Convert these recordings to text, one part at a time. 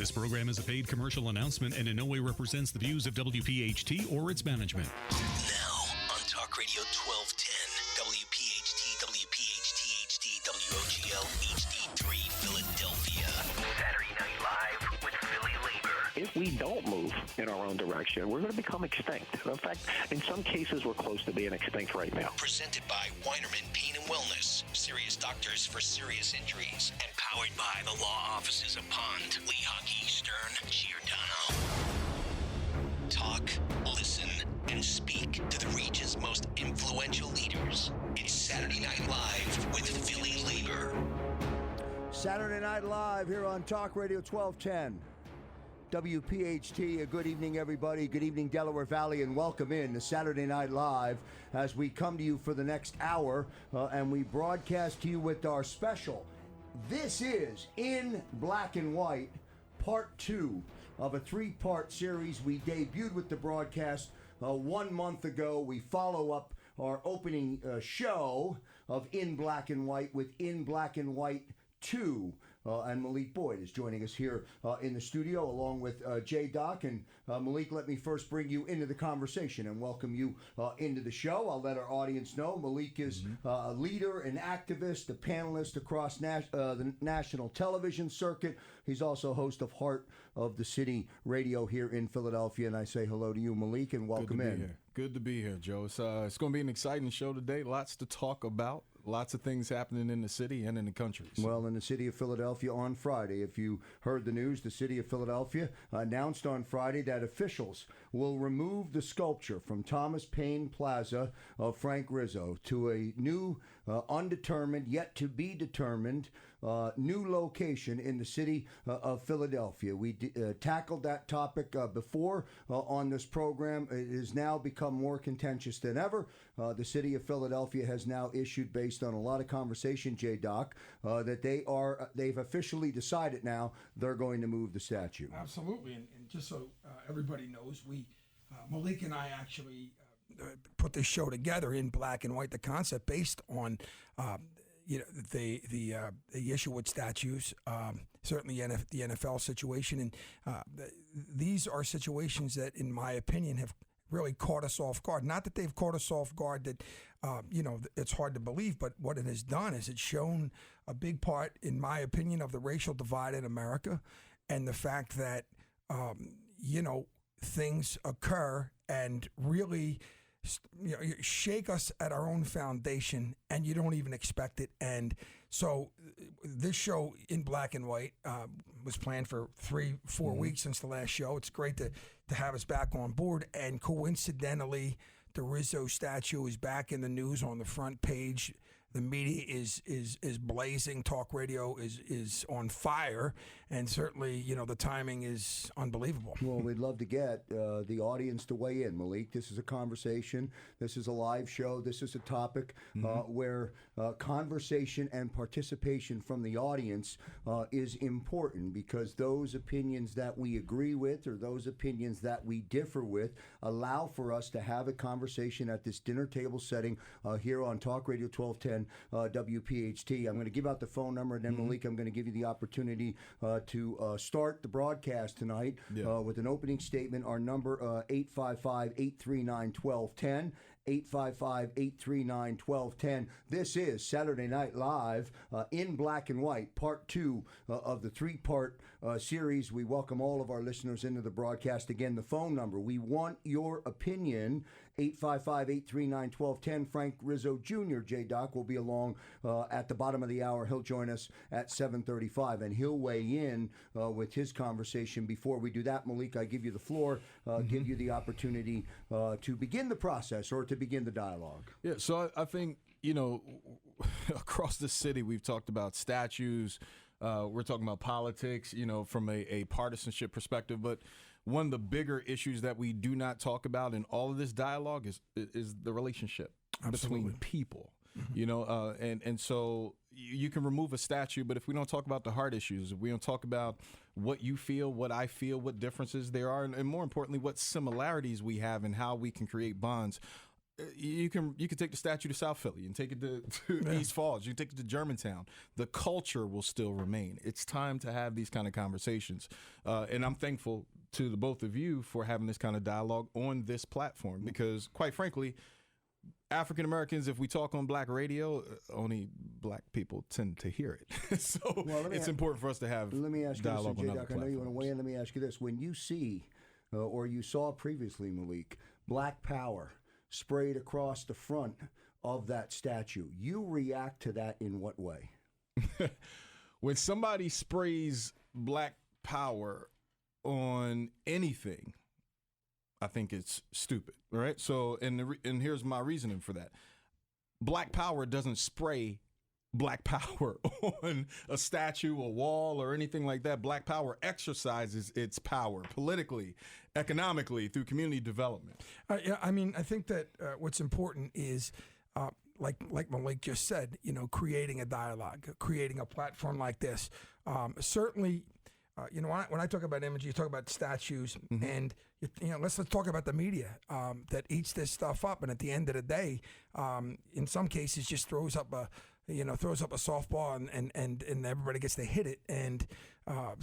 This program is a paid commercial announcement and in no way represents the views of WPHT or its management. Now on Talk Radio 1210, WPHT, WPHT HD, WOGL HD3 Philadelphia. Saturday Night Live with PhillyLabor. If we don't move in our own direction, we're going to become extinct. In fact, in some cases, we're close to being extinct right now. Presented by Weinerman Pain and Wellness. Serious doctors for serious injuries. And powered by the law offices of Pond, Lehocky, Stern, Giordano. Talk, listen, and speak to the region's most influential leaders. It's Saturday Night Live with PhillyLabor. Saturday Night Live here on Talk Radio 1210. WPHT, a good evening, everybody. Good evening, Delaware Valley, and welcome in to Saturday Night Live as we come to you for the next hour, and we broadcast to you with our special. This is In Black and White, Part 2 of a 3-part series we debuted with the broadcast 1 month ago. We follow up our opening show of In Black and White with In Black and White 2. And Malik Boyd is joining us here in the studio along with J-Doc. And Malik, let me first bring you into the conversation and welcome you into the show. I'll let our audience know Malik is a leader, an activist, a panelist across the national television circuit. He's also host of Heart of the City Radio here in Philadelphia. And I say hello to you, Malik, and welcome in. Here. Good to be here, Joe. It's going to be an exciting show today. Lots to talk about. Lots of things happening in the city and in the country. So. Well, in the city of Philadelphia on Friday, if you heard the news, the city of Philadelphia announced on Friday that officials will remove the sculpture from Thomas Paine Plaza of Frank Rizzo to a new, undetermined, yet to be determined, new location in the city of Philadelphia. We tackled that topic before on this program. It has now become more contentious than ever. The city of Philadelphia has now issued, based on a lot of conversation, J-Doc, that they've officially decided now they're going to move the statue. Absolutely, and just so everybody knows, Malik and I actually put this show together In Black and White, the concept based on the issue with statues, certainly the NFL situation, and these are situations that, in my opinion, have really caught us off guard. Not that they've caught us off guard that, it's hard to believe, but what it has done is it's shown a big part, in my opinion, of the racial divide in America and the fact that, things occur and really shake us at our own foundation, and you don't even expect it. And so this show, In Black and White, was planned for 3-4 weeks since the last show. It's great to have us back on board. And coincidentally, the Rizzo statue is back in the news on the front page. The media is blazing. Talk radio is on fire, and certainly, the timing is unbelievable. Well, we'd love to get the audience to weigh in, Malik. This is a conversation. This is a live show. This is a topic where conversation and participation from the audience is important, because those opinions that we agree with or those opinions that we differ with allow for us to have a conversation at this dinner table setting here on Talk Radio 1210 WPHT. I'm going to give out the phone number, and then Malik, I'm going to give you the opportunity to start the broadcast tonight with an opening statement. Our number 855-839-1210. 855-839-1210. This is Saturday Night Live, In Black and White, Part 2 of the 3-part series. We welcome all of our listeners into the broadcast. Again, the phone number, we want your opinion, 855-839-1210. Frank Rizzo Jr., J-Doc, will be along at the bottom of the hour. He'll join us at 7:35, and he'll weigh in with his conversation. Before we do that, Malik, I give you the floor, give you the opportunity to begin the process or to begin the dialogue. Yeah, so I think, across the city, we've talked about statues. We're talking about politics, from a partisanship perspective. But one of the bigger issues that we do not talk about in all of this dialogue is the relationship between people. And so you can remove a statue, but if we don't talk about the hard issues, if we don't talk about what you feel, what I feel, what differences there are, and more importantly, what similarities we have and how we can create bonds, you can take the statue to South Philly and take it to East Falls. You can take it to Germantown. The culture will still remain. It's time to have these kind of conversations. And I'm thankful to the both of you for having this kind of dialogue on this platform because, quite frankly, African Americans, if we talk on black radio, only black people tend to hear it. So it's important for us to have dialogue. Let me ask you this, J-Doc. I know you want to weigh in. Let me ask you this. When you see, or you saw previously, Malik, Black Power sprayed across the front of that statue, you react to that in what way? When somebody sprays Black Power on anything, I think it's stupid, right? So, and here's my reasoning for that. Black Power doesn't spray Black Power on a statue, a wall, or anything like that. Black Power exercises its power politically, economically, through community development. Yeah, I mean, I think that what's important is, like Malik just said, creating a dialogue, creating a platform like this. Certainly, when I talk about imagery, you talk about statues, and let's talk about the media that eats this stuff up, and at the end of the day, in some cases, just throws up a softball, and everybody gets to hit it, and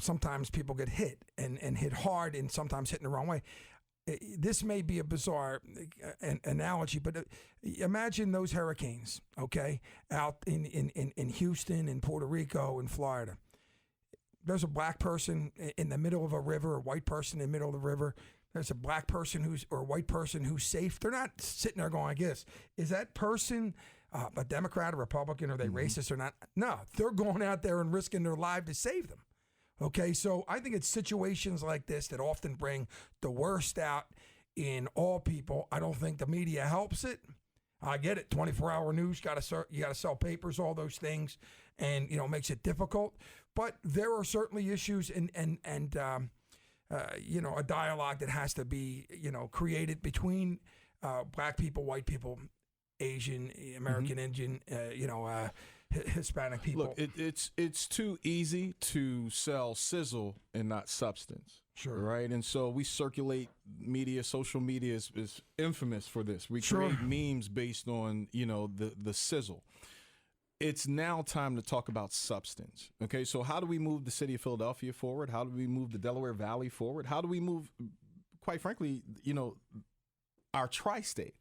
sometimes people get hit and hit hard, and sometimes hit in the wrong way. This may be a bizarre analogy, but imagine those hurricanes, okay, out in Houston, in Puerto Rico, in Florida. There's a black person in the middle of a river, a white person in the middle of the river. There's a black person or a white person who's safe. They're not sitting there going, I guess, is that person a Democrat, a Republican, are they racist or not? No, they're going out there and risking their life to save them. Okay, so I think it's situations like this that often bring the worst out in all people. I don't think the media helps it. I get it. 24-hour news, you got to sell papers, all those things, and makes it difficult. But there are certainly issues and a dialogue that has to be created between black people, white people, Asian, American, Indian, Hispanic people. Look, it's too easy to sell sizzle and not substance. Sure. Right. And so we circulate media. Social media is infamous for this. We create memes based on, the sizzle. It's now time to talk about substance. Okay. So how do we move the city of Philadelphia forward? How do we move the Delaware Valley forward? How do we move, quite frankly, our tri-state?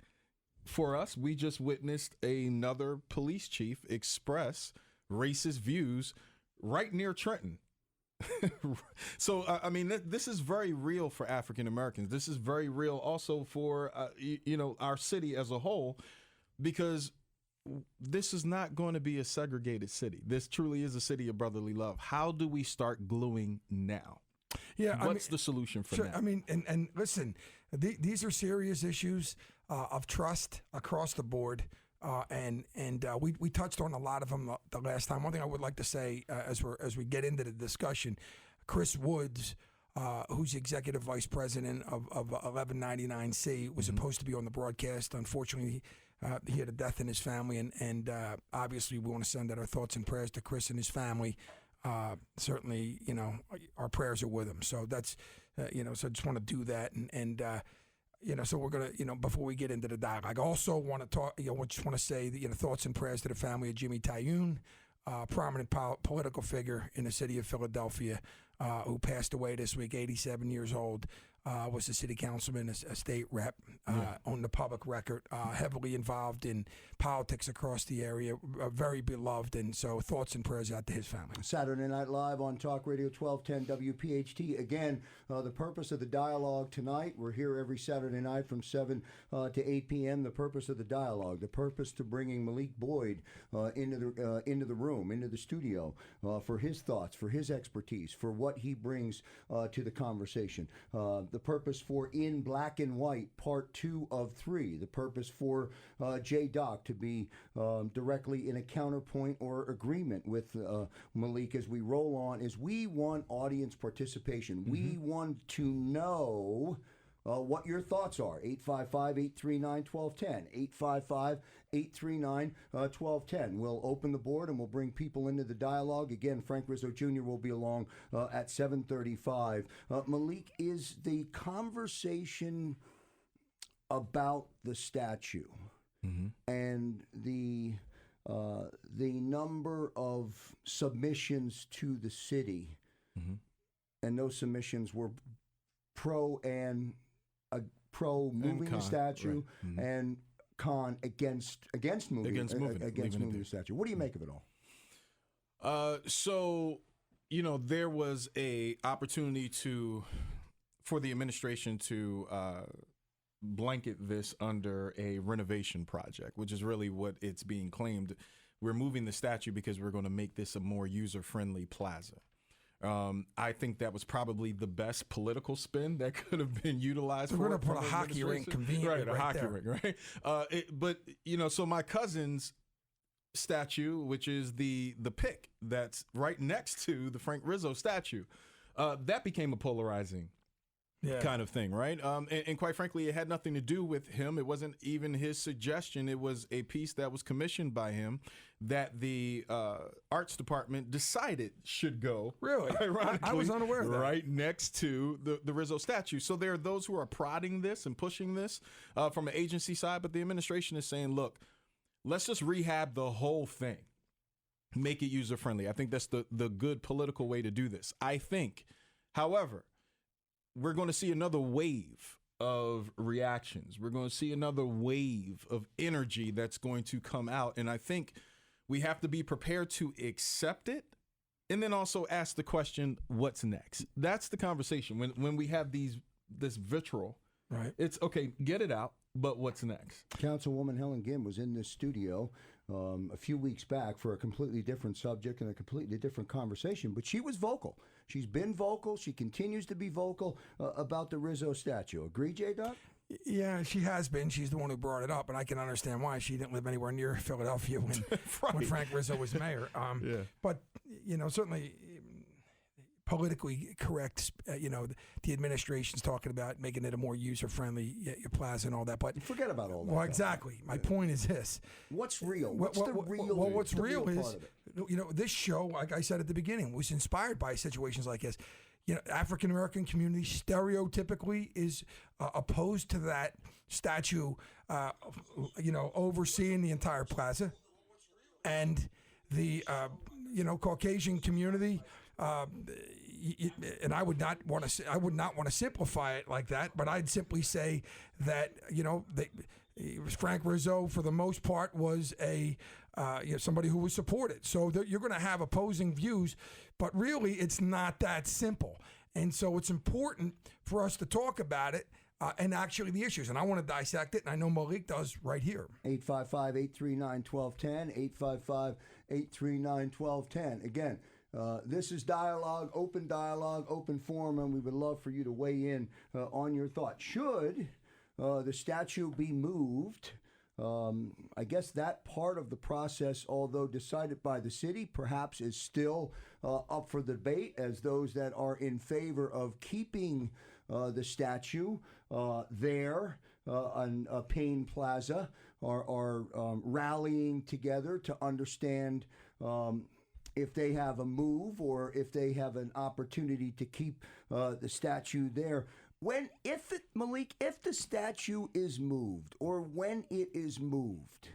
For us, we just witnessed another police chief express racist views right near Trenton. So, I mean, this is very real for African Americans. This is very real also for, our city as a whole, because this is not going to be a segregated city. This truly is a city of brotherly love. How do we start gluing now? Yeah, What's the solution for that? I mean, and listen, these are serious issues of trust across the board, and we touched on a lot of them the last time. One thing I would like to say as we get into the discussion, Chris Woods, who's executive vice president of 1199C, was supposed to be on the broadcast. Unfortunately, he had a death in his family, and obviously we want to send out our thoughts and prayers to Chris and his family. Certainly, our prayers are with him. So that's, so I just want to do that. And so we're going to, before we get into the dialogue, I also want to talk, just want to say that, thoughts and prayers to the family of Jimmy Tyoon, prominent political figure in the city of Philadelphia, who passed away this week, 87 years old. Was a city councilman, a state rep, on the public record, heavily involved in politics across the area, very beloved, and so thoughts and prayers out to his family. Saturday Night Live on Talk Radio 1210 WPHT. Again, the purpose of the dialogue tonight, we're here every Saturday night from 7 to 8 p.m. The purpose of the dialogue, the purpose to bringing Malik Boyd into the room, into the studio, for his thoughts, for his expertise, for what he brings to the conversation. The purpose for In Black and White, Part 2 of 3. The purpose for J-Doc to be directly in a counterpoint or agreement with Malik as we roll on is we want audience participation. We want to know what your thoughts are. 855-839-1210. 855-839-1210. We'll open the board and we'll bring people into the dialogue. Again, Frank Rizzo Jr. will be along at 7:35. Malik, is the conversation about the statue and the number of submissions to the city, and those submissions were pro moving the statue, right. And con against moving the statue. What do you make of it all? So, there was a opportunity for the administration to blanket this under a renovation project, which is really what it's being claimed. We're moving the statue because we're going to make this a more user-friendly plaza. I think that was probably the best political spin that could have been utilized. We're going to put a hockey rink conveniently right hockey rink, right? But so my cousin's statue, which is the pick that's right next to the Frank Rizzo statue, that became a polarizing kind of thing, right? And quite frankly, it had nothing to do with him. It wasn't even his suggestion. It was a piece that was commissioned by him that the arts department decided should go. Really? Ironically, I was unaware of that. Right next to the Rizzo statue. So there are those who are prodding this and pushing this from an agency side, but the administration is saying, look, let's just rehab the whole thing. Make it user-friendly. I think that's the good political way to do this. I think, however, we're going to see another wave of reactions. We're going to see another wave of energy that's going to come out. And I think we have to be prepared to accept it and then also ask the question, what's next? That's the conversation. When we have this vitriol, right? It's okay, get it out, but what's next? Councilwoman Helen Gim was in this studio a few weeks back for a completely different subject and a completely different conversation, but she was vocal. She's been vocal. She continues to be vocal about the Rizzo statue. Agree, J-Dot? Yeah, she has been. She's the one who brought it up, and I can understand why. She didn't live anywhere near Philadelphia when, right. when Frank Rizzo was mayor. But, certainly politically correct, the administration's talking about making it a more user-friendly plaza and all that. But forget about all that. Well, exactly. My point is this. What's real? What's the real? Well, what's real part is, of it? This show, like I said at the beginning, was inspired by situations like this. African-American community stereotypically is opposed to that statue, overseeing the entire plaza. And the, Caucasian community, and I would not want to simplify it like that, but I'd simply say that, Frank Rizzo, for the most part, was somebody who was supported. So you're going to have opposing views, but really it's not that simple. And so it's important for us to talk about it and actually the issues. And I want to dissect it, and I know Malik does right here. 855-839-1210, 855-839-1210. Again, this is dialogue, open forum, and we would love for you to weigh in on your thoughts. Should the statue be moved? I guess that part of the process, although decided by the city, perhaps is still up for debate, as those that are in favor of keeping the statue there on Payne Plaza are rallying together to understand if they have a move or if they have an opportunity to keep the statue there. Malik, if the statue is moved or when it is moved,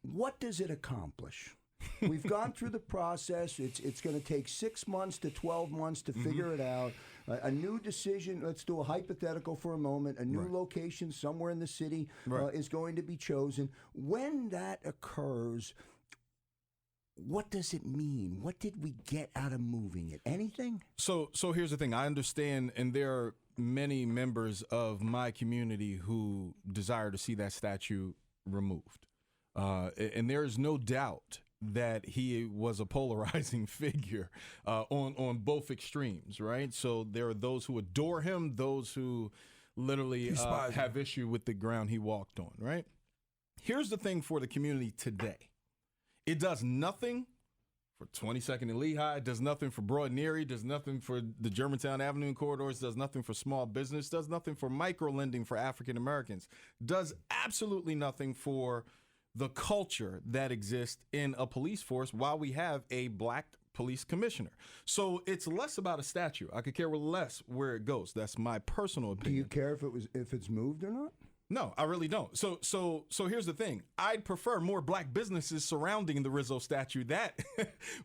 what does it accomplish? We've gone through the process. It's going to take 6 months to 12 months to figure it out. A new decision, let's do a hypothetical for a moment, a new location somewhere in the city is going to be chosen. When that occurs, what does it mean? What did we get out of moving it? Anything? So here's the thing. I understand, and there are many members of my community who desire to see that statue removed. And there is no doubt that he was a polarizing figure on both extremes, right? So there are those who adore him, those who literally have issue with the ground he walked on, right? Here's the thing for the community today. It does nothing for 22nd and Lehigh. It does nothing for Broad and Erie. Does nothing for the Germantown Avenue corridors. Does nothing for small business. Does nothing for micro lending for African Americans. Does absolutely nothing for the culture that exists in a police force while we have a black police commissioner. So it's less about a statue. I could care less where it goes. That's my personal opinion. Do you care if it's moved or not? No, I really don't. So here's the thing. I'd prefer more black businesses surrounding the Rizzo statue. That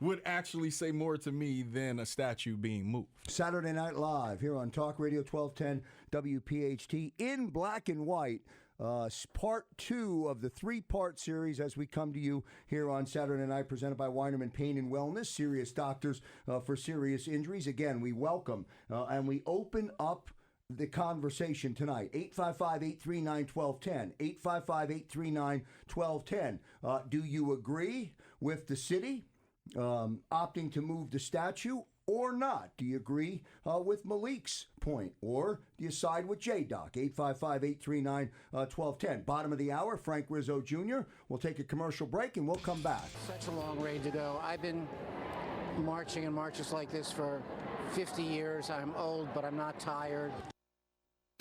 would actually say more to me than a statue being moved. Saturday Night Live here on Talk Radio 1210 WPHT in black and white. Part 2 of the 3-part series as we come to you here on Saturday night, presented by Weinerman Pain and Wellness, serious doctors for serious injuries. Again, we welcome and we open up the conversation tonight. 855-839-1210. 855-839-1210. Do you agree with the city opting to move the statue or not? Do you agree with Malik's point, or do you side with J-Doc? 855-839-1210. Bottom of the hour, Frank Rizzo Jr. We'll take a commercial break and we'll come back. Such a long way to go. I've been marching in marches like this for 50 years. I'm old, but I'm not tired.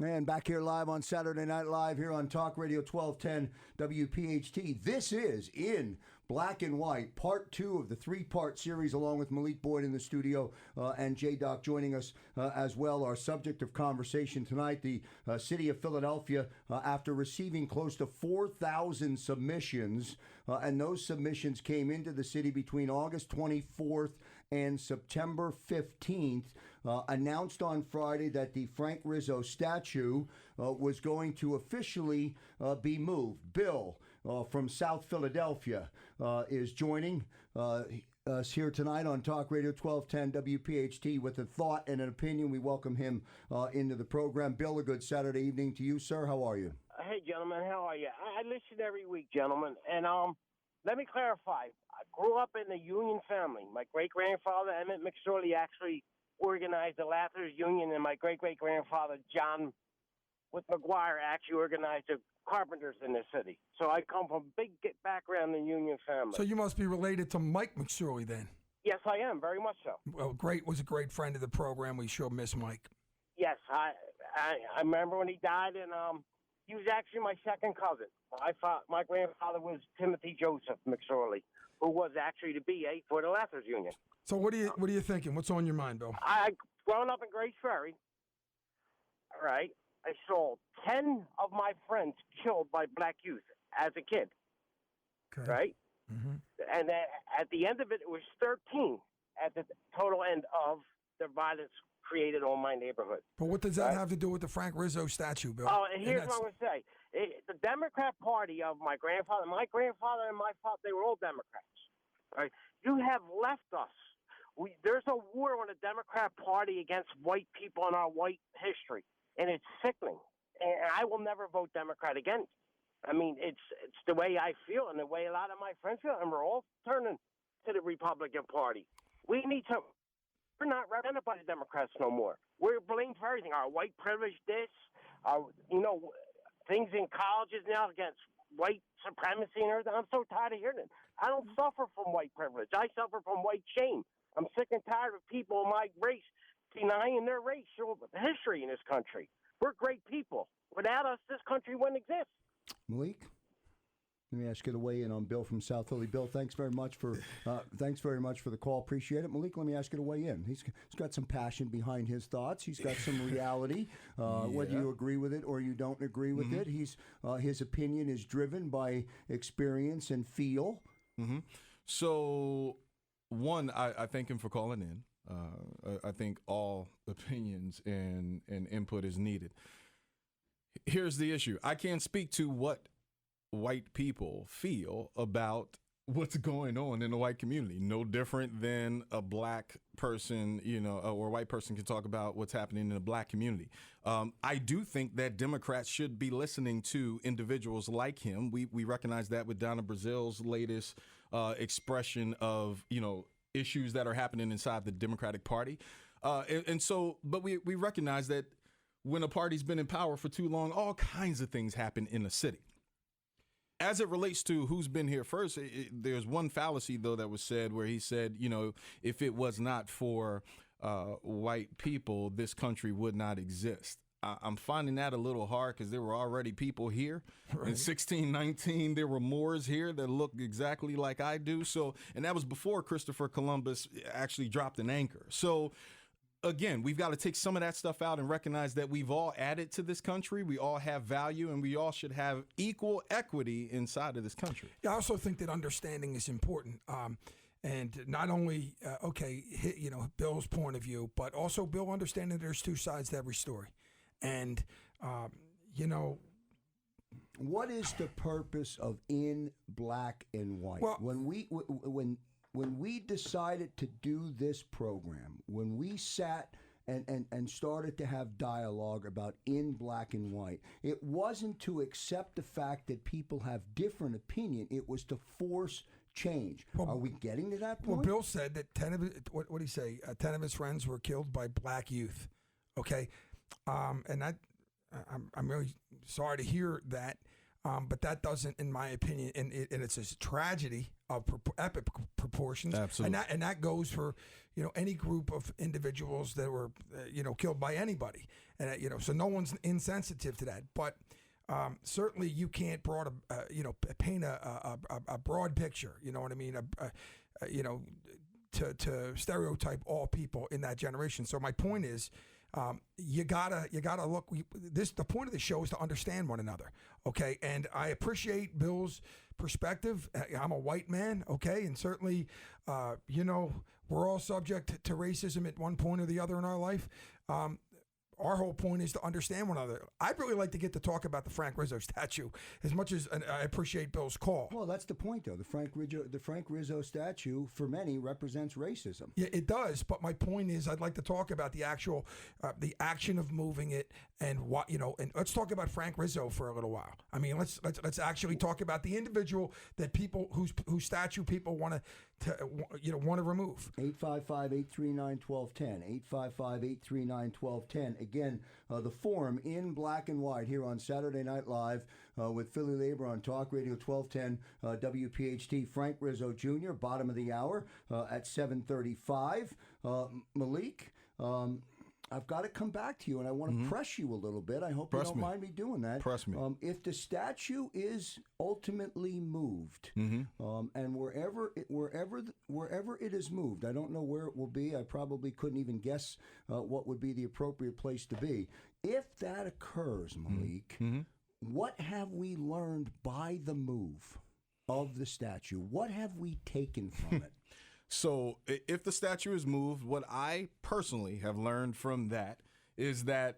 And back here live on Saturday Night Live here on Talk Radio 1210 WPHT. This is In Black and White, part 2 of the 3-part series, along with Malik Boyd in the studio and J-Doc joining us as well. Our subject of conversation tonight, the city of Philadelphia, after receiving close to 4,000 submissions, and those submissions came into the city between August 24th and September 15th, announced on Friday that the Frank Rizzo statue was going to officially be moved. Bill from South Philadelphia is joining us here tonight on Talk Radio 1210 WPHT with a thought and an opinion. We welcome him into the program. Bill, a good Saturday evening to you, sir. How are you? Hey, gentlemen. How are you? I listen every week, gentlemen. And let me clarify. I grew up in the Union family. My great-grandfather, Emmett McSorley, actually organized the Lathers Union, and my great-great-grandfather, John with McGuire, actually organized the carpenters in the city. So I come from a big background in the Union family. So you must be related to Mike McSorley then? Yes, I am, very much so. Well, was a great friend of the program. We sure miss Mike. Yes, I remember when he died, and he was actually my second cousin. My grandfather was Timothy Joseph McSorley, who was actually the BA for the Lathers Union. So what are you thinking? What's on your mind, Bill? Growing up in Grace Ferry, all right, I saw 10 of my friends killed by black youth as a kid, Okay. right? Mm-hmm. And at the end of it, it was 13 at the total end of the violence created on my neighborhood. But what does that have to do with the Frank Rizzo statue, Bill? Oh, and here's what I'm going to say. The Democrat Party of my grandfather and my father, they were all Democrats. Right? You have left us. There's a war on the Democrat Party against white people in our white history, and it's sickening. And I will never vote Democrat again. I mean, it's the way I feel and the way a lot of my friends feel, and we're all turning to the Republican Party. We need to. We're not represented by the Democrats no more. We're blamed for everything. Our white privilege, things in colleges now against white supremacy and everything. I'm so tired of hearing it. I don't suffer from white privilege. I suffer from white shame. I'm sick and tired of people of my race denying their racial history in this country. We're great people. Without us, this country wouldn't exist. Malik, let me ask you to weigh in on Bill from South Philly. Bill, thanks very much for the call. Appreciate it. Malik, let me ask you to weigh in. He's got some passion behind his thoughts. He's got some reality. Whether you agree with it or you don't agree with it, his opinion is driven by experience and feel. Mm-hmm. So, one, I thank him for calling in. I think all opinions and input is needed. Here's the issue. I can't speak to what white people feel about what's going on in the white community. No different than a black person, or a white person can talk about what's happening in the black community. I do think that Democrats should be listening to individuals like him. We recognize that with Donna Brazil's latest expression of, issues that are happening inside the Democratic Party. But we recognize that when a party's been in power for too long, all kinds of things happen in the city. As it relates to who's been here first, there's one fallacy, though, that was said where he said, if it was not for white people, this country would not exist. I'm finding that a little hard because there were already people here. Right. In 1619, there were Moors here that looked exactly like I do. And that was before Christopher Columbus actually dropped an anchor. So again, we've got to take some of that stuff out and recognize that we've all added to this country. We all have value, and we all should have equal equity inside of this country. Yeah, I also think that understanding is important. And not only, Bill's point of view, but also Bill understanding there's two sides to every story. And, what is the purpose of in black and white? Well, when we decided to do this program, when we sat and started to have dialogue about in black and white, it wasn't to accept the fact that people have different opinion. It was to force change. Well, are we getting to that point? Well, Bill said that 10 of what did he say? 10 of his friends were killed by black youth. Okay, and that I'm really sorry to hear that. But that doesn't, in my opinion, and it's a tragedy of epic proportions. Absolutely. And that goes for, any group of individuals that were, killed by anybody. And, so no one's insensitive to that. But certainly you can't paint a broad picture, you know what I mean? To stereotype all people in that generation. So my point is, you gotta look. The point of the show is to understand one another, okay? And I appreciate Bill's perspective. I'm a white man, okay, and certainly, we're all subject to racism at one point or the other in our life. Our whole point is to understand one another. I'd really like to get to talk about the Frank Rizzo statue as much as I appreciate Bill's call. Well, that's the point, though. The Frank Rizzo statue, for many, represents racism. Yeah, it does. But my point is, I'd like to talk about the actual, the action of moving it, and what and let's talk about Frank Rizzo for a little while. I mean, let's actually talk about the individual that people whose statue people want to remove. 855-839-1210. 855-839-1210. Again, the forum in black and white here on Saturday Night Live with PhillyLabor on Talk Radio 1210 WPHT. Frank Rizzo Jr., bottom of the hour at 7:35. Malik, I've got to come back to you, and I want to press you a little bit. I hope you don't mind me doing that. Press me. If the statue is ultimately moved, and wherever it is moved, I don't know where it will be. I probably couldn't even guess what would be the appropriate place to be. If that occurs, Malik, what have we learned by the move of the statue? What have we taken from it? So if the statue is moved, what I personally have learned from that is that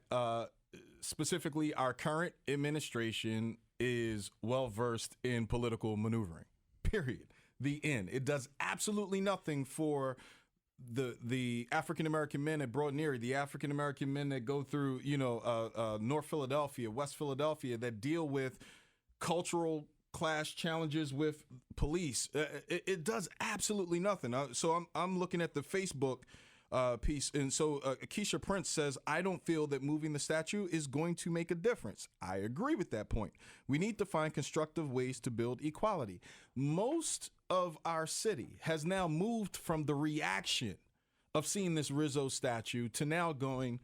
specifically our current administration is well-versed in political maneuvering, period. The end. It does absolutely nothing for the African-American men at Broad and Erie, the African-American men that go through, North Philadelphia, West Philadelphia, that deal with cultural clash challenges with police. It does absolutely nothing. So I'm looking at the Facebook piece, and so Keisha Prince says, I don't feel that moving the statue is going to make a difference. I agree with that point. We need to find constructive ways to build equality. Most of our city has now moved from the reaction of seeing this Rizzo statue to now going,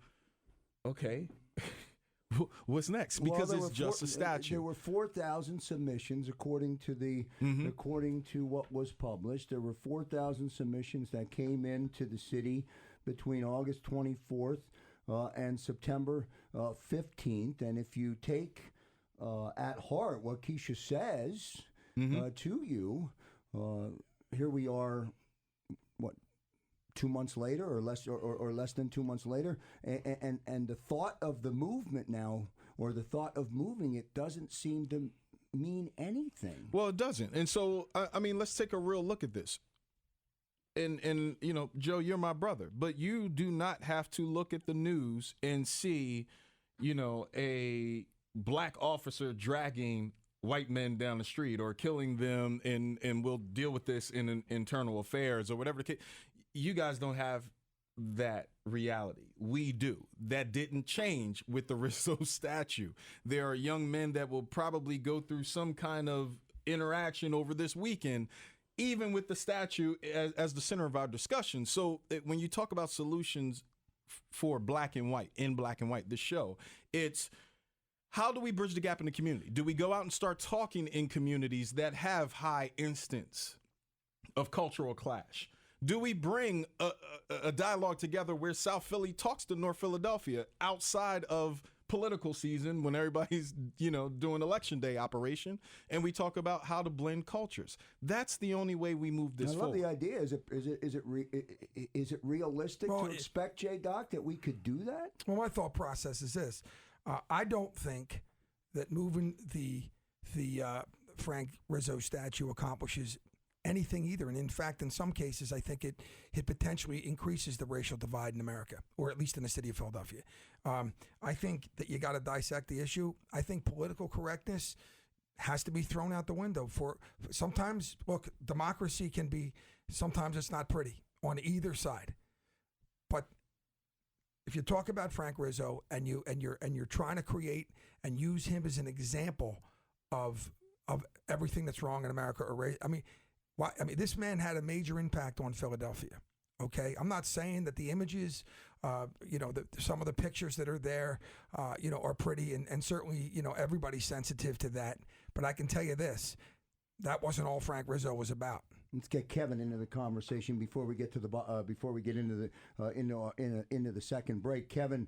okay, what's next? Because it's just a statue. There were 4,000 submissions according to according to what was published. There were 4,000 submissions that came into the city between August 24th and September 15th. And if you take at heart what Keisha says to you, here we are. 2 months later, or less than 2 months later, and the thought of the movement now, or the thought of moving it, doesn't seem to mean anything. Well, it doesn't. And so, I mean, let's take a real look at this. And Joe, you're my brother, but you do not have to look at the news and see, a black officer dragging white men down the street or killing them, and we'll deal with this in internal affairs or whatever the case. You guys don't have that reality. We do. That didn't change with the Rizzo statue. There are young men that will probably go through some kind of interaction over this weekend, even with the statue as the center of our discussion. So when you talk about solutions for black and white, in black and white, the show, it's how do we bridge the gap in the community? Do we go out and start talking in communities that have high instance of cultural clash? Do we bring a dialogue together where South Philly talks to North Philadelphia outside of political season when everybody's, doing election day operation, and we talk about how to blend cultures? That's the only way we move this forward. I love the idea. Is it realistic to expect, J-Doc, that we could do that? Well, my thought process is this. I don't think that moving the Frank Rizzo statue accomplishes anything either. And in fact, in some cases, I think it potentially increases the racial divide in America, or at least in the city of Philadelphia. I think that you got to dissect the issue. I think political correctness has to be thrown out the window. For sometimes, look, democracy can be, sometimes it's not pretty on either side. But if you talk about Frank Rizzo and you're trying to create and use him as an example of everything that's wrong in America, this man had a major impact on Philadelphia. Okay, I'm not saying that the images, some of the pictures that are there, are pretty, and certainly, everybody's sensitive to that. But I can tell you this: that wasn't all Frank Rizzo was about. Let's get Kevin into the conversation before we get to into the second break. Kevin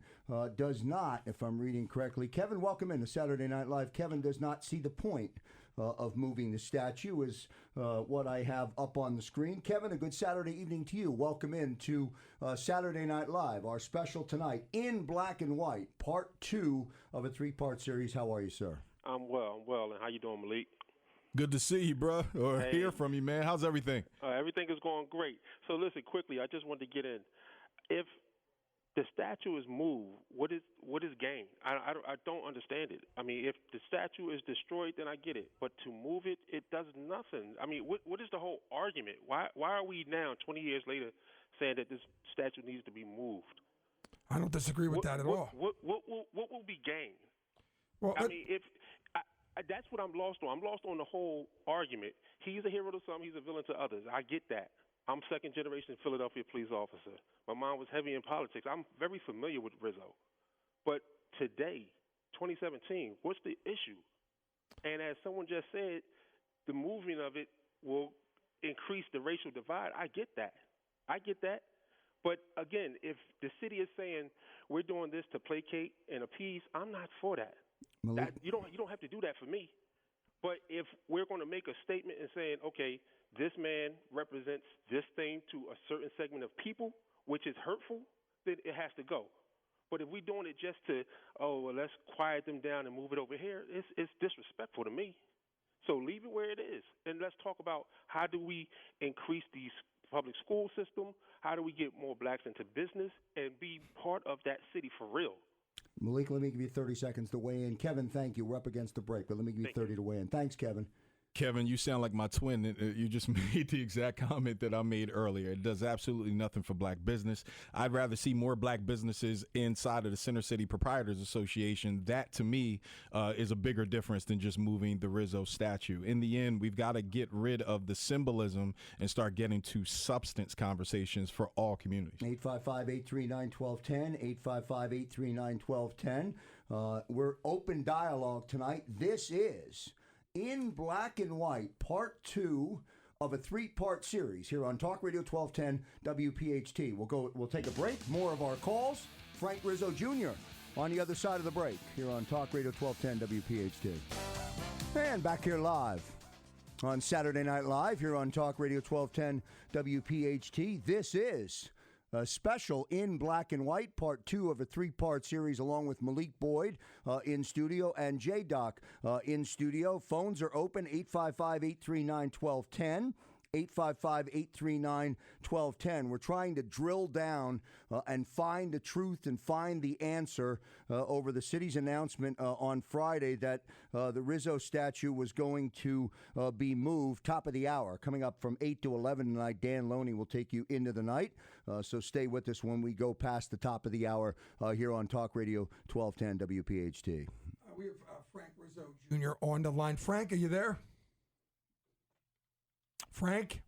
does not, if I'm reading correctly, Kevin, welcome into Saturday Night Live. Kevin does not see the point of moving the statue, is what I have up on the screen. Kevin, a good Saturday evening to you. Welcome into Saturday Night Live, our special tonight, In Black and White, part 2 of a 3-part series. How are you, sir? I'm well. And how you doing, Malik? Good to see you, bro, or hear from you, man. How's everything? Everything is going great. So listen, quickly, I just wanted to get in. If the statue is moved, what is gained? I don't understand it. I mean, if the statue is destroyed, then I get it. But to move it, it does nothing. I mean, what is the whole argument? Why are we now, 20 years later, saying that this statue needs to be moved? I don't disagree with that at all. What will be gained? Well, that's what I'm lost on. I'm lost on the whole argument. He's a hero to some, he's a villain to others. I get that. I'm second-generation Philadelphia police officer. My mom was heavy in politics. I'm very familiar with Rizzo. But today, 2017, what's the issue? And as someone just said, the moving of it will increase the racial divide. I get that. But again, if the city is saying we're doing this to placate and appease, I'm not for that. You don't have to do that for me. But if we're going to make a statement and saying, okay, this man represents this thing to a certain segment of people, which is hurtful, then it has to go. But if we're doing it just to, let's quiet them down and move it over here, it's disrespectful to me. So leave it where it is, and let's talk about how do we increase the public school system, how do we get more blacks into business and be part of that city for real. Malik, let me give you 30 seconds to weigh in. Kevin, thank you. We're up against the break, but let me give you 30 to weigh in. Thanks, Kevin. Kevin, you sound like my twin. You just made the exact comment that I made earlier. It does absolutely nothing for black business. I'd rather see more black businesses inside of the Center City Proprietors Association. That, to me, is a bigger difference than just moving the Rizzo statue. In the end, we've got to get rid of the symbolism and start getting to substance conversations for all communities. 855-839-1210, 855-839-1210. We're open dialogue tonight. This is In Black and White, part 2 of a 3-part series here on Talk Radio 1210 WPHT. We'll take a break. More of our calls. Frank Rizzo Jr. on the other side of the break here on Talk Radio 1210 WPHT. And back here live on Saturday Night Live here on Talk Radio 1210 WPHT. This is a special In Black and White, part 2 of a 3-part series, along with Malik Boyd in studio and J-Doc in studio. Phones are open, 855-839-1210. 855-839-1210. We're trying to drill down and find the truth and find the answer over the city's announcement on Friday that the Rizzo statue was going to be moved. Top of the hour, coming up from 8 to 11 tonight. Dan Loney will take you into the night. So stay with us when we go past the top of the hour here on Talk Radio 1210 WPHT. We have Frank Rizzo Jr. on the line. Frank, are you there? Frank?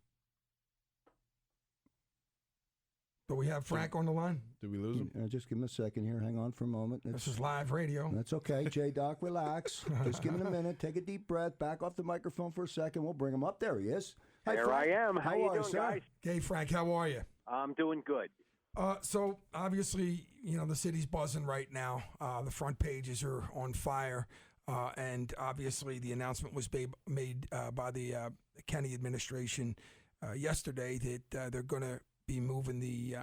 Do we have Frank on the line? Did we lose him? Just give him a second here. Hang on for a moment. This is live radio. That's okay. J-Doc, relax. Just give him a minute. Take a deep breath. Back off the microphone for a second. We'll bring him up. There he is. Hi, There Frank. I am. How you doing, sir? guys? Hey, Frank, how are you? I'm doing good. So obviously, the city's buzzing right now. The front pages are on fire, and obviously, the announcement was made by the county administration yesterday that they're going to be moving the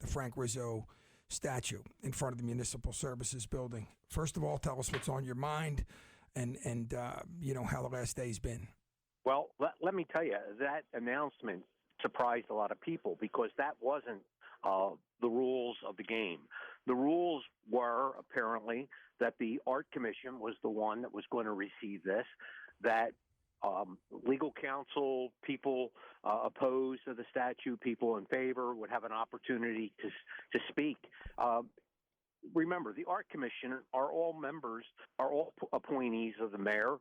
Frank Rizzo statue in front of the Municipal Services Building. First of all, tell us what's on your mind, and how the last day's been. Well, let me tell you, that announcement surprised a lot of people because that wasn't the rules of the game. The rules were apparently that the Art Commission was the one that was going to receive this, that legal counsel, people opposed to the statute, people in favor would have an opportunity to speak. Remember, the Art Commission are all members, are all appointees of the mayor.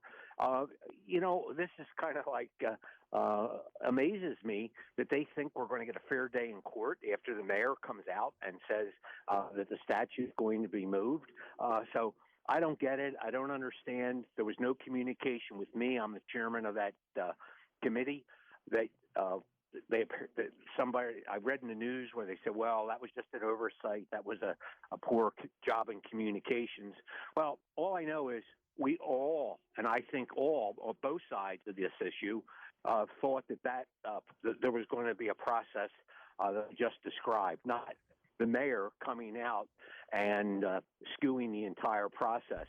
This is kind of like amazes me that they think we're going to get a fair day in court after the mayor comes out and says that the statute is going to be moved. So I don't get it. I don't understand. There was no communication with me. I'm the chairman of that committee. Somebody I read in the news where they said, well, that was just an oversight. That was a poor job in communications. Well, all I know is we all, and I think all, on both sides of this issue, thought that there was going to be a process that I just described, not the mayor coming out and skewing the entire process.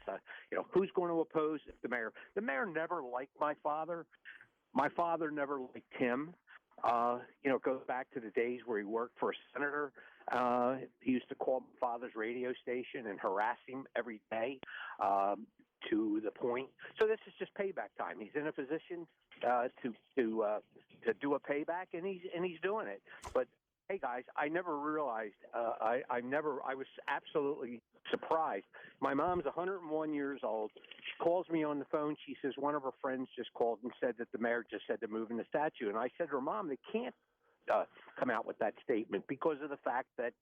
Who's going to oppose the mayor? The mayor never liked my father. My father never liked him. It goes back to the days where he worked for a senator. He used to call my father's radio station and harass him every day to the point. So this is just payback time. He's in a position to do a payback, and he's doing it. But hey, guys, I never realized. I was absolutely surprised. My mom's 101 years old. She calls me on the phone. She says one of her friends just called and said that the mayor just said they're moving the statue. And I said to her, Mom, they can't come out with that statement because of the fact that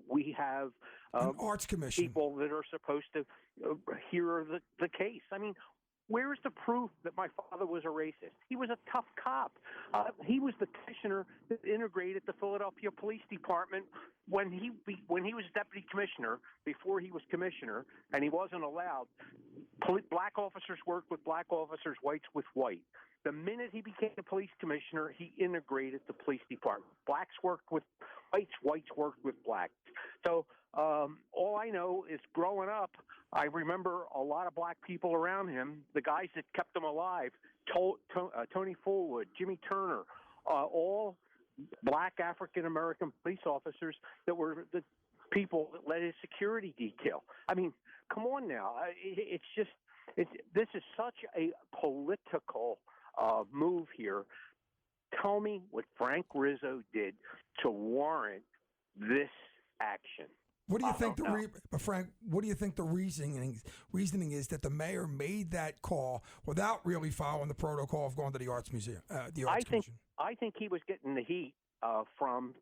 we have an arts commission, people that are supposed to hear the case. I mean, where's the proof that my father was a racist? He was a tough cop. He was the commissioner that integrated the Philadelphia Police Department when he was deputy commissioner, before he was commissioner, and he wasn't allowed. Black officers worked with black officers, whites with white. The minute he became the police commissioner, he integrated the police department. Blacks worked with whites, whites worked with blacks. So all I know is growing up, I remember a lot of black people around him, the guys that kept him alive, Tony Fullwood, Jimmy Turner, all black African-American police officers that were the people that led his security detail. I mean, come on now. This is such a political move here. Tell me what Frank Rizzo did to warrant this action. What do you think Frank? What do you think the reasoning is that the mayor made that call without really following the protocol of going to the Arts Museum, the Arts Commission? I think he was getting the heat from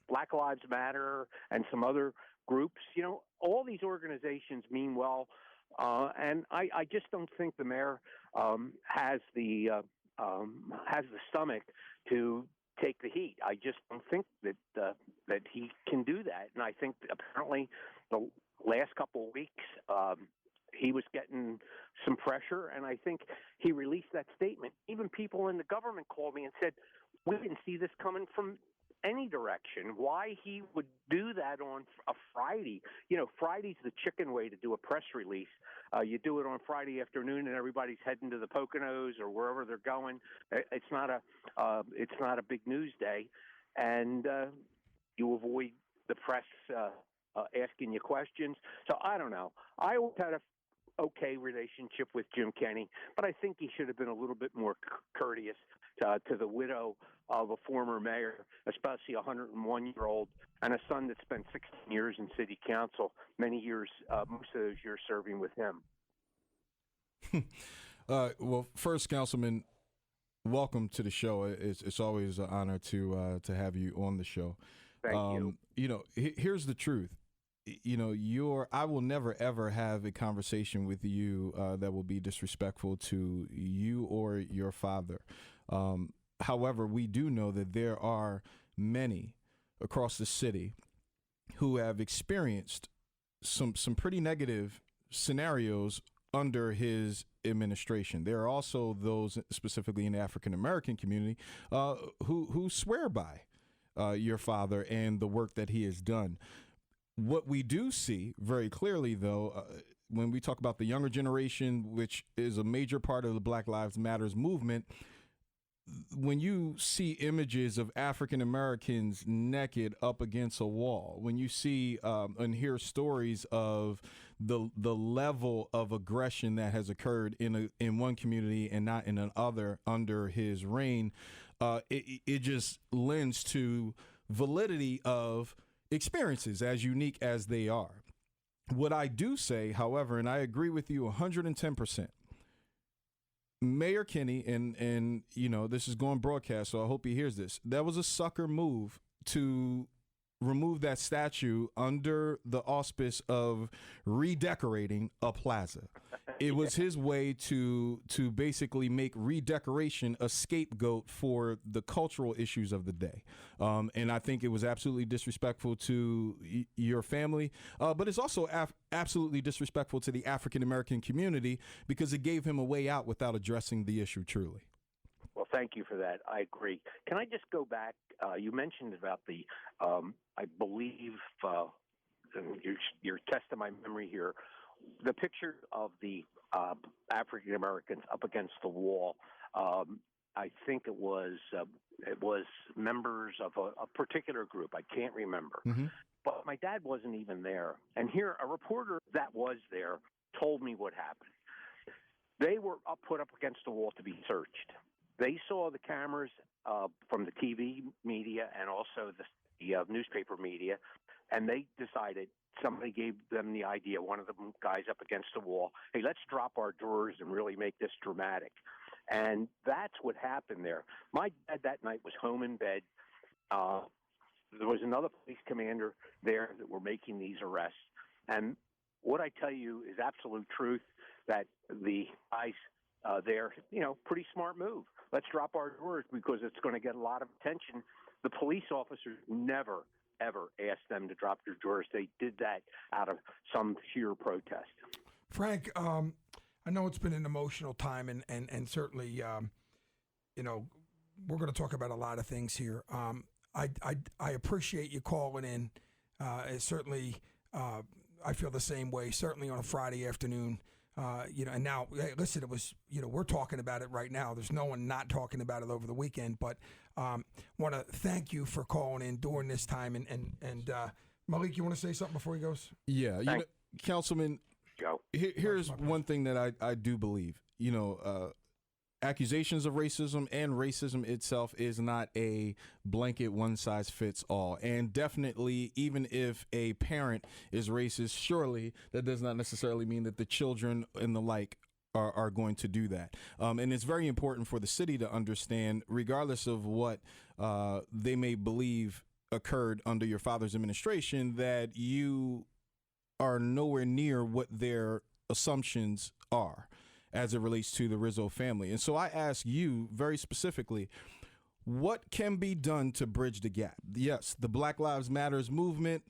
Black Lives Matter and some other groups. All these organizations mean well, and I just don't think the mayor has the stomach to take the heat. I just don't think that he can do that. And I think apparently the last couple of weeks he was getting some pressure, and I think he released that statement. Even people in the government called me and said, we didn't see this coming from any direction. Why he would do that on a Friday? Friday's the chicken way to do a press release. You do it on Friday afternoon, and everybody's heading to the Poconos or wherever they're going. It's not a big news day, and you avoid the press asking you questions. So I don't know. I always had a okay relationship with Jim Kenney, but I think he should have been a little bit more courteous to the widow of a former mayor, especially a 101-year-old, and a son that spent 16 years in city council, many years, most of those years serving with him. Well, first, Councilman, welcome to the show. It's always an honor to have you on the show. Thank you. Here's the truth. I will never ever have a conversation with you that will be disrespectful to you or your father. However, we do know that there are many across the city who have experienced some pretty negative scenarios under his administration. There are also those, specifically in the African American community, who swear by your father and the work that he has done. What we do see very clearly, though, when we talk about the younger generation, which is a major part of the Black Lives Matters movement, when you see images of African Americans naked up against a wall, when you see and hear stories of the level of aggression that has occurred in one community and not in another under his reign, it just lends to validity of experiences as unique as they are. What I do say, however, and I agree with you 110%, Mayor Kinney, and you know, this is going broadcast, so I hope he hears this. That was a sucker move to remove that statue under the auspice of redecorating a plaza. It was his way to basically make redecoration a scapegoat for the cultural issues of the day. And I think it was absolutely disrespectful to your family, but it's also absolutely disrespectful to the African American community because it gave him a way out without addressing the issue truly. Well, thank you for that. I agree. Can I just go back? You mentioned about the, I believe, you're testing my memory here, the picture of the African Americans up against the wall. I think it was members of a particular group. I can't remember. Mm-hmm. But my dad wasn't even there. And here, a reporter that was there told me what happened. They were put up against the wall to be searched. They saw the cameras from the TV media and also the newspaper media, and they decided, somebody gave them the idea, one of the guys up against the wall, hey, let's drop our drawers and really make this dramatic. And that's what happened there. My dad that night was home in bed. There was another police commander there that were making these arrests. And what I tell you is absolute truth, that the guys there, pretty smart move. Let's drop our drawers because it's going to get a lot of attention. The police officers never, ever asked them to drop their drawers. They did that out of some sheer protest. Frank, I know it's been an emotional time, and certainly, we're going to talk about a lot of things here. I appreciate you calling in. Certainly, I feel the same way, certainly on a Friday afternoon. And now, hey, listen, it was, we're talking about it right now. There's no one not talking about it over the weekend, but want to thank you for calling in during this time. And Malik, you want to say something before he goes? Yeah. Councilman, here's one thing that I do believe. Accusations of racism and racism itself is not a blanket one-size-fits-all. And definitely, even if a parent is racist, surely that does not necessarily mean that the children and the like are going to do that. And it's very important for the city to understand, regardless of what they may believe occurred under your father's administration, that you are nowhere near what their assumptions are as it relates to the Rizzo family. And so I ask you very specifically, what can be done to bridge the gap? Yes, the Black Lives Matters movement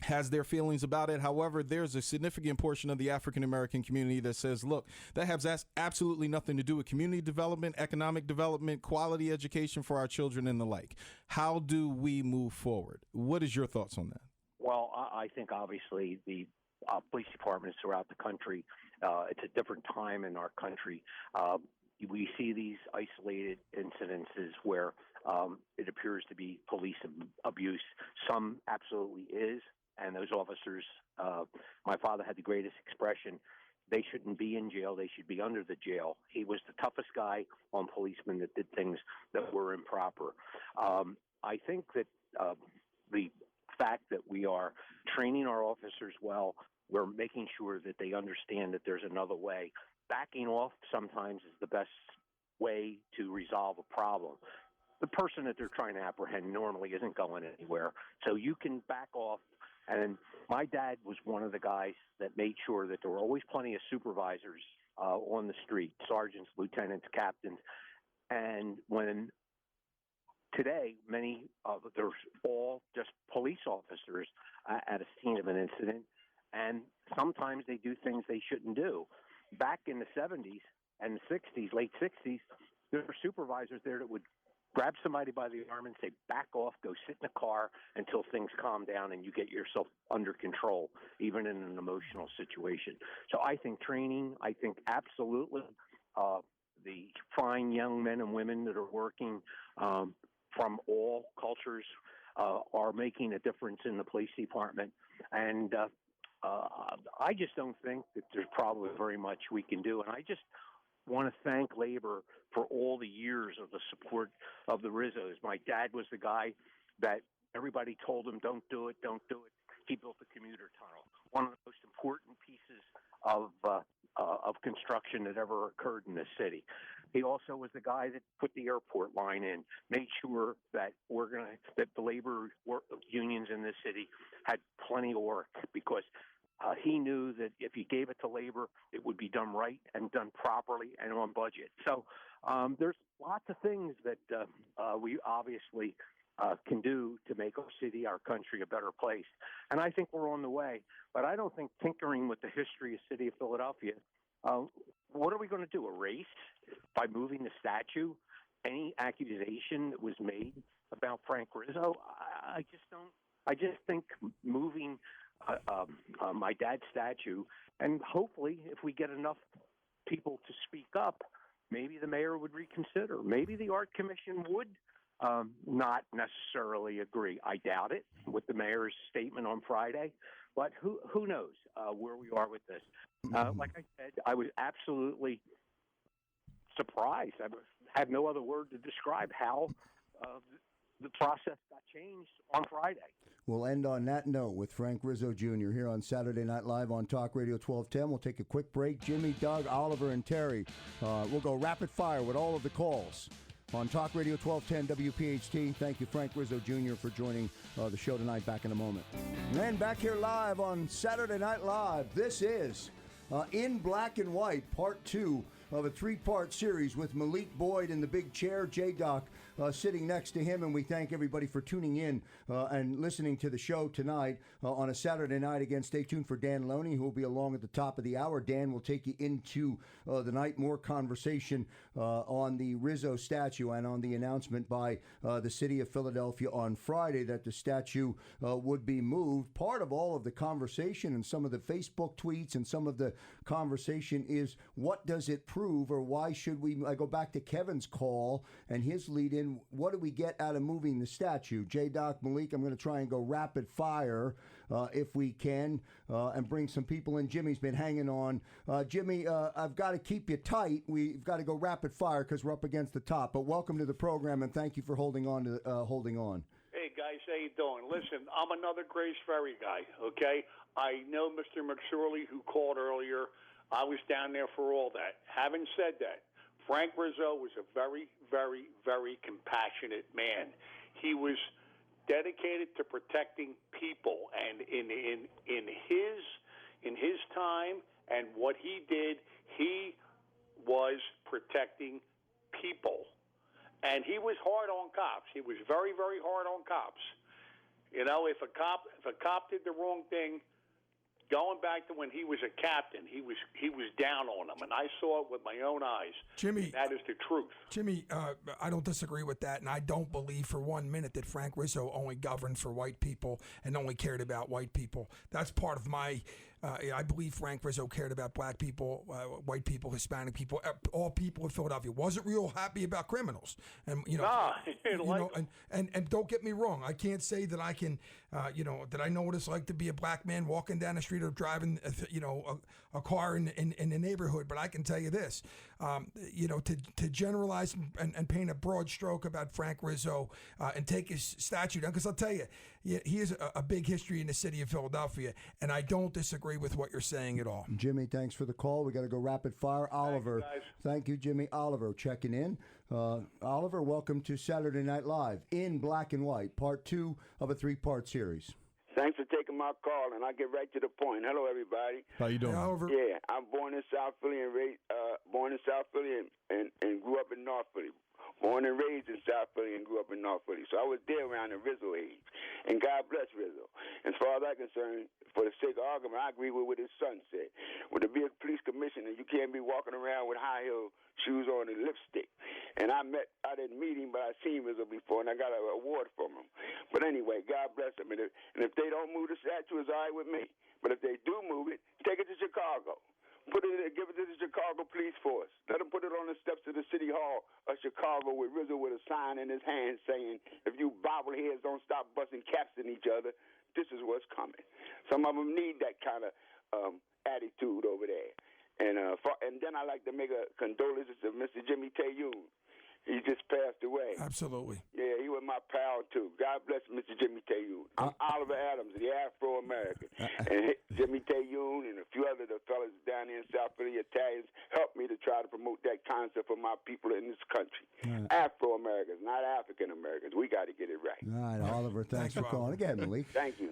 has their feelings about it. However, there's a significant portion of the African American community that says, look, that has absolutely nothing to do with community development, economic development, quality education for our children and the like. How do we move forward? What is your thoughts on that? Well, I think obviously the police departments throughout the country, it's a different time in our country. We see these isolated incidences where it appears to be police abuse. Some absolutely is, and those officers, my father had the greatest expression, they shouldn't be in jail, they should be under the jail. He was the toughest guy on policemen that did things that were improper. I think that the fact that we are training our officers well, we're making sure that they understand that there's another way. Backing off sometimes is the best way to resolve a problem. The person that they're trying to apprehend normally isn't going anywhere, so you can back off. And my dad was one of the guys that made sure that there were always plenty of supervisors on the street, sergeants, lieutenants, captains. And when today, they're all just police officers at a scene of an incident, and sometimes they do things they shouldn't do. Back in the 70s and the 60s, late 60s, there were supervisors there that would grab somebody by the arm and say, back off, go sit in the car until things calm down and you get yourself under control, even in an emotional situation. So I think training, I think absolutely the fine young men and women that are working from all cultures are making a difference in the police department. And I just don't think that there's probably very much we can do. And I just want to thank Labor for all the years of the support of the Rizzos. My dad was the guy that everybody told him, don't do it, don't do it. He built the commuter tunnel, one of the most important pieces of construction that ever occurred in this city. He also was the guy that put the airport line in, made sure that that the labor unions in this city had plenty of work, because he knew that if he gave it to labor, it would be done right and done properly and on budget. So there's lots of things that we obviously can do to make our city, our country, a better place. And I think we're on the way. But I don't think tinkering with the history of the city of Philadelphia, what are we going to do, erase by moving the statue any accusation that was made about Frank Rizzo? I just don't. I just think moving my dad's statue, and hopefully if we get enough people to speak up, maybe the mayor would reconsider. Maybe the art commission would not necessarily agree. I doubt it with the mayor's statement on Friday, but who knows where we are with this. Like I said, I was absolutely surprised. I had no other word to describe how the process got changed on Friday. We'll end on that note with Frank Rizzo Jr. here on Saturday Night Live on Talk Radio 1210. We'll take a quick break. Jimmy, Doug, Oliver, and Terry. We'll go rapid fire with all of the calls on Talk Radio 1210 WPHT. Thank you, Frank Rizzo Jr., for joining the show tonight. Back in a moment. And back here live on Saturday Night Live. This is In Black and White, Part 2 of a 3-part series with Malik Boyd in the big chair, J-Doc sitting next to him, and we thank everybody for tuning in and listening to the show tonight on a Saturday night. Again, stay tuned for Dan Loney, who will be along at the top of the hour. Dan will take you into the night, more conversation on the Rizzo statue and on the announcement by the city of Philadelphia on Friday that the statue would be moved. Part of all of the conversation and some of the Facebook tweets and some of the conversation is, what does it prove, or why should we? I go back to Kevin's call and his lead in. What do we get out of moving the statue? J-Doc, Malik, I'm going to try and go rapid fire if we can and bring some people in. Jimmy's been hanging on. Jimmy, I've got to keep you tight. We've got to go rapid fire because we're up against the top. But welcome to the program, and thank you for holding on. Hey, guys, how you doing? Listen, I'm another Grace Ferry guy, okay? I know Mr. McSorley, who called earlier. I was down there for all that. Having said that, Frank Rizzo was a very, very, very compassionate man. He was dedicated to protecting people, and in his time and what he did, he was protecting people. And he was hard on cops. He was very, very hard on cops. You know, if a cop did the wrong thing, going back to when he was a captain, he was down on them, and I saw it with my own eyes. Jimmy, that is the truth. Jimmy, I don't disagree with that, and I don't believe for 1 minute that Frank Rizzo only governed for white people and only cared about white people. That's part of my. I believe Frank Rizzo cared about black people, white people, Hispanic people, all people in Philadelphia. Wasn't real happy about criminals, and and don't get me wrong. I can't say that I can, that I know what it's like to be a black man walking down the street or driving, a car in the neighborhood. But I can tell you this, to generalize and paint a broad stroke about Frank Rizzo and take his statue down, because I'll tell you, he has a big history in the city of Philadelphia, and I don't disagree with what you're saying at all. Jimmy, thanks for the call. We got to go rapid fire. Oliver, thank you, Jimmy. Oliver checking in. Oliver, welcome to Saturday Night Live, In Black and White, Part 2 of a 3-part series. Thanks for taking my call, and I'll get right to the point. Hello, everybody. How you doing? Yeah, I'm born in South Philly and and grew up in North Philly. Born and raised in South Philly and grew up in North Philly. So I was there around the Rizzo age. And God bless Rizzo. As far as I'm concerned, for the sake of argument, I agree with what his son said. With to be a police commissioner, you can't be walking around with high-heel shoes on and lipstick. And I didn't meet him, but I seen Rizzo before, and I got an award from him. But anyway, God bless him. And if they don't move the statue, it's all right with me. But if they do move it, take it to Chicago. Give it to the Chicago Police Force. Let them put it on the steps of the City Hall of Chicago with Rizzo with a sign in his hand saying, if you bobbleheads don't stop busting caps in each other, this is what's coming. Some of them need that kind of attitude over there. And then I like to make a condolences to Mr. Jimmy Tayoun. He just passed away. Absolutely. Yeah, he was my pal, too. God bless Mr. Jimmy Tayoun. I'm Oliver Adams, the Afro-American. And Jimmy Tayoun and a few other the fellas down here in South Philly, Italians, helped me to try to promote that concept for my people in this country. Afro-Americans, not African-Americans. We got to get it right. All right, Oliver, thanks for calling. Again, Malik. Thank you.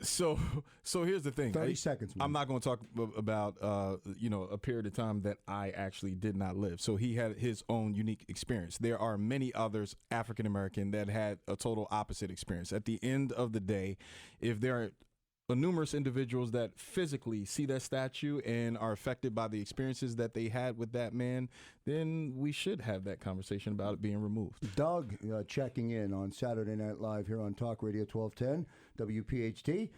So here's the thing. 30 seconds. I'm not going to talk about a period of time that I actually did not live. So he had his own unique experience. There are many others African American that had a total opposite experience. At the end of the day, if there are numerous individuals that physically see that statue and are affected by the experiences that they had with that man, then we should have that conversation about it being removed. Doug checking in on Saturday Night Live here on Talk Radio 1210 WPHT.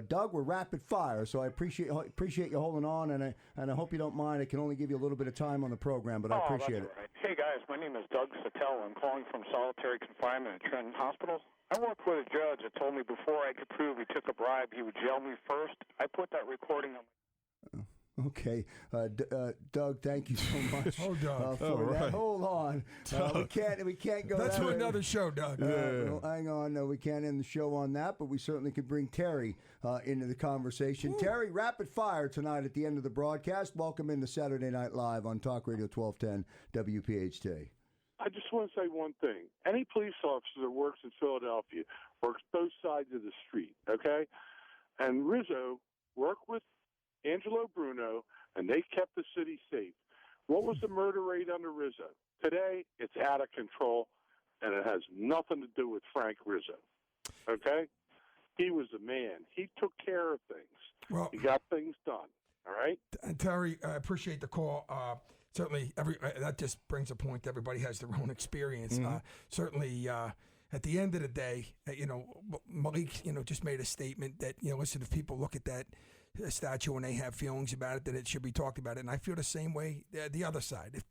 Doug, we're rapid fire, so I appreciate you holding on, and I hope you don't mind. I can only give you a little bit of time on the program, but I appreciate it. Right. Hey guys, my name is Doug Sattel. I'm calling from solitary confinement at Trenton Hospital. I worked with a judge that told me before I could prove he took a bribe, he would jail me first. I put that recording on. Okay, Doug, thank you so much for that. Right. Hold on, we can't go. That's for another show, Doug. Well, hang on, no, we can't end the show on that, but we certainly could bring Terry into the conversation. Ooh. Terry, rapid fire tonight at the end of the broadcast. Welcome into Saturday Night Live on Talk Radio 1210 WPHT. I just want to say one thing. Any police officer that works in Philadelphia works both sides of the street, okay? And Rizzo worked with Angelo Bruno, and they kept the city safe. What was the murder rate under Rizzo? Today, it's out of control, and it has nothing to do with Frank Rizzo, okay? He was a man. He took care of things. Well, he got things done, all right? Terry, I appreciate the call. Certainly, that just brings a point. Everybody has their own experience. Mm-hmm. Certainly, at the end of the day, Malik, just made a statement that, listen, if people look at that statue and they have feelings about it, then it should be talked about it. And I feel the same way the other side.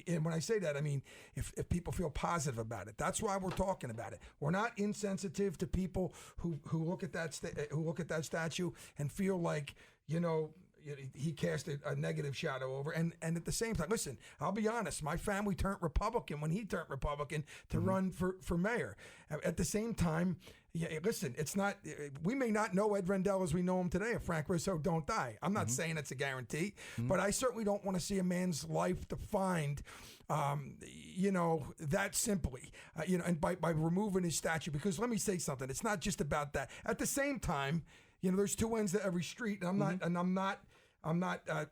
And when I say that, I mean, if people feel positive about it, that's why we're talking about it. We're not insensitive to people who look at that statue and feel like, he cast a negative shadow over. And at the same time, listen, I'll be honest, my family turned Republican when he turned Republican to run for mayor. At the same time, listen, it's not, we may not know Ed Rendell as we know him today if Frank Rizzo don't die. I'm not saying it's a guarantee, but I certainly don't want to see a man's life defined, that simply, and by removing his statue. Because let me say something, it's not just about that. At the same time, there's two ends to every street, and I'm not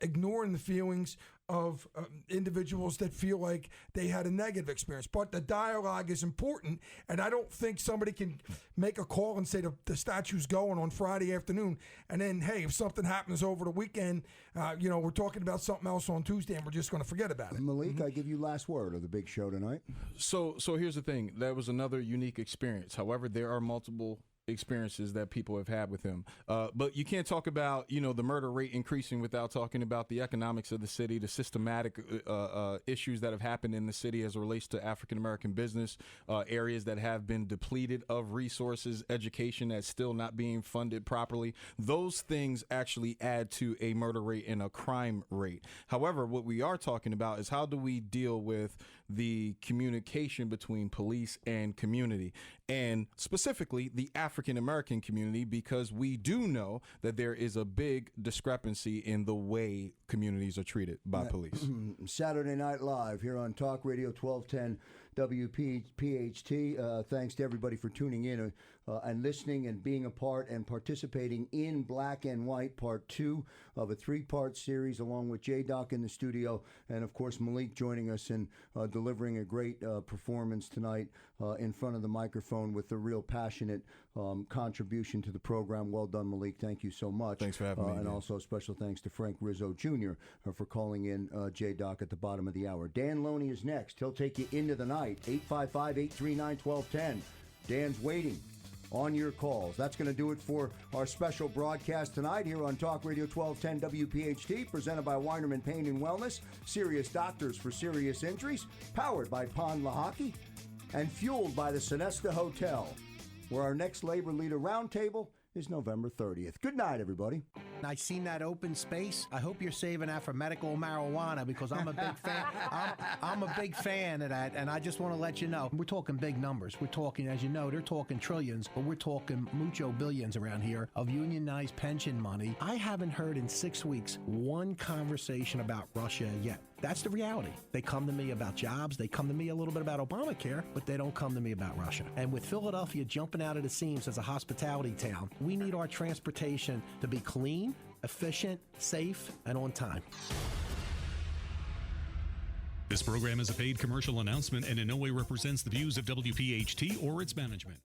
ignoring the feelings of individuals that feel like they had a negative experience. But the dialogue is important, and I don't think somebody can make a call and say the statue's going on Friday afternoon, and then, hey, if something happens over the weekend, we're talking about something else on Tuesday, and we're just going to forget about it. Malik, I give you last word of the big show tonight. So here's the thing. That was another unique experience. However, there are multiple experiences that people have had with him. But you can't talk about, the murder rate increasing without talking about the economics of the city, the systematic issues that have happened in the city as it relates to African-American business, areas that have been depleted of resources, education that's still not being funded properly. Those things actually add to a murder rate and a crime rate. However, what we are talking about is how do we deal with the communication between police and community, and specifically the African-American community, because we do know that there is a big discrepancy in the way communities are treated by police. Saturday Night Live here on Talk Radio 1210 WPHT. Thanks to everybody for tuning in. and listening and being a part and participating in Black and White, part 2 of a 3-part series, along with J-Doc in the studio, and of course Malik joining us and delivering a great performance tonight in front of the microphone with a real passionate contribution to the program. Well done, Malik. Thank you so much. Thanks for having me. And also special thanks to Frank Rizzo Jr. For calling in J-Doc at the bottom of the hour. Dan Loney is next. He'll take you into the night. 855-839-1210. Dan's waiting on your calls. That's going to do it for our special broadcast tonight here on Talk Radio 1210 WPHT, presented by Weinerman Pain and Wellness, Serious Doctors for Serious Injuries, powered by Pond Lahaki, and fueled by the Sonesta Hotel, where our next labor leader roundtable is November 30th. Good night, everybody. I seen that open space. I hope you're saving that for medical marijuana, because I'm a big fan. I'm a big fan of that, and I just want to let you know, we're talking big numbers. We're talking, as you know, they're talking trillions, but we're talking mucho billions around here of unionized pension money. I haven't heard in 6 weeks one conversation about Russia yet. That's the reality. They come to me about jobs. They come to me a little bit about Obamacare, but they don't come to me about Russia. And with Philadelphia jumping out of the seams as a hospitality town, we need our transportation to be clean, efficient, safe, and on time. This program is a paid commercial announcement and in no way represents the views of WPHT or its management.